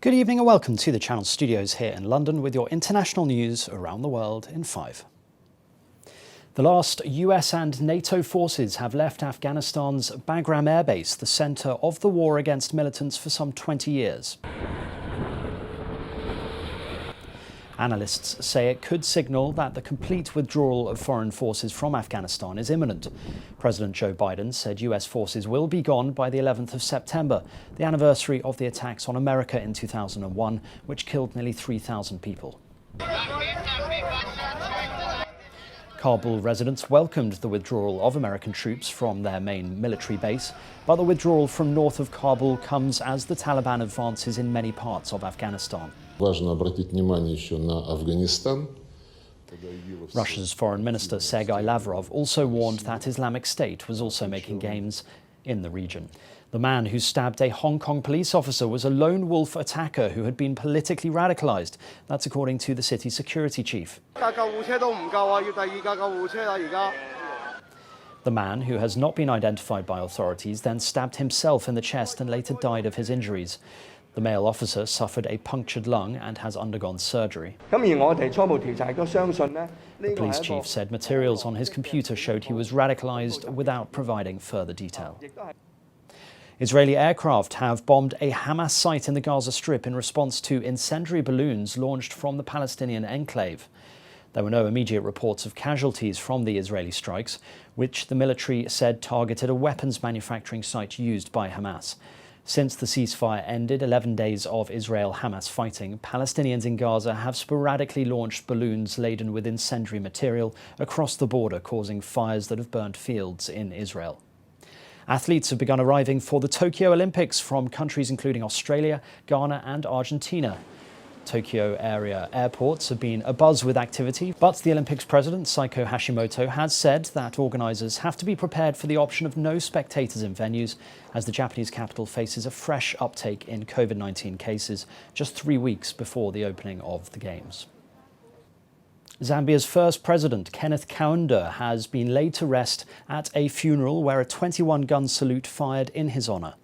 Good evening and welcome to the Channel Studios here in London with your international news around the world in 5. The last US and NATO forces have left Afghanistan's Bagram Air Base, the centre of the war against militants for some 20 years. Analysts say it could signal that the complete withdrawal of foreign forces from Afghanistan is imminent. President Joe Biden said US forces will be gone by the 11th of September, the anniversary of the attacks on America in 2001, which killed nearly 3,000 people. Kabul residents welcomed the withdrawal of American troops from their main military base, but the withdrawal from north of Kabul comes as the Taliban advances in many parts of Afghanistan. Russia's Foreign Minister Sergei Lavrov also warned that Islamic State was also making gains in the region. The man who stabbed a Hong Kong police officer was a lone wolf attacker who had been politically radicalized. That's according to the city's security chief. The man, who has not been identified by authorities, then stabbed himself in the chest and later died of his injuries. The male officer suffered a punctured lung and has undergone surgery. The police chief said materials on his computer showed he was radicalized without providing further detail. Israeli aircraft have bombed a Hamas site in the Gaza Strip in response to incendiary balloons launched from the Palestinian enclave. There were no immediate reports of casualties from the Israeli strikes, which the military said targeted a weapons manufacturing site used by Hamas. Since the ceasefire ended 11 days of Israel-Hamas fighting, Palestinians in Gaza have sporadically launched balloons laden with incendiary material across the border, causing fires that have burnt fields in Israel. Athletes have begun arriving for the Tokyo Olympics from countries including Australia, Ghana and Argentina. Tokyo area airports have been abuzz with activity, but the Olympics president, Saiko Hashimoto, has said that organisers have to be prepared for the option of no spectators in venues as the Japanese capital faces a fresh uptake in COVID-19 cases just 3 weeks before the opening of the Games. Zambia's first president, Kenneth Kaunda, has been laid to rest at a funeral where a 21-gun salute fired in his honour.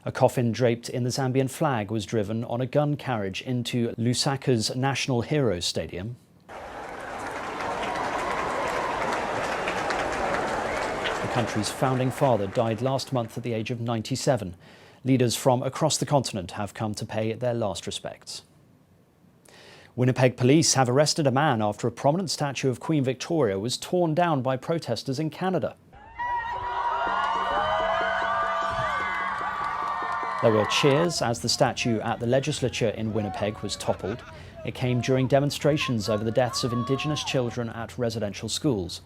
A coffin draped in the Zambian flag was driven on a gun carriage into Lusaka's National Heroes Stadium. The country's founding father died last month at the age of 97. Leaders from across the continent have come to pay their last respects. Winnipeg police have arrested a man after a prominent statue of Queen Victoria was torn down by protesters in Canada. There were cheers as the statue at the legislature in Winnipeg was toppled. It came during demonstrations over the deaths of Indigenous children at residential schools.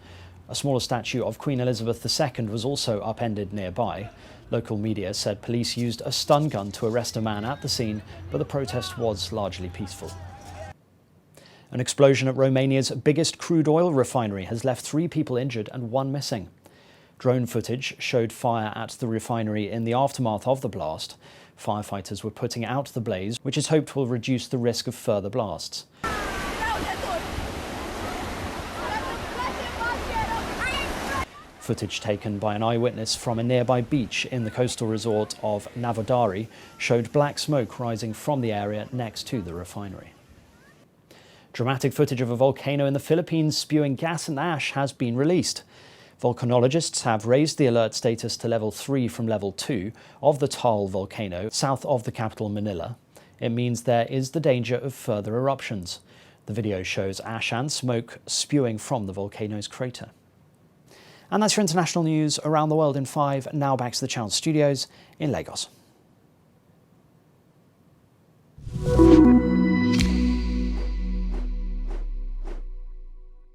A smaller statue of Queen Elizabeth II was also upended nearby. Local media said police used a stun gun to arrest a man at the scene, but the protest was largely peaceful. An explosion at Romania's biggest crude oil refinery has left 3 people injured and 1 missing. Drone footage showed fire at the refinery in the aftermath of the blast. Firefighters were putting out the blaze, which is hoped will reduce the risk of further blasts. Footage taken by an eyewitness from a nearby beach in the coastal resort of Navodari showed black smoke rising from the area next to the refinery. Dramatic footage of a volcano in the Philippines spewing gas and ash has been released. Volcanologists have raised the alert status to level 3 from level 2 of the Taal volcano south of the capital Manila. It means there is the danger of further eruptions. The video shows ash and smoke spewing from the volcano's crater. And that's your international news around the world in 5. Now back to the Channel Studios in Lagos.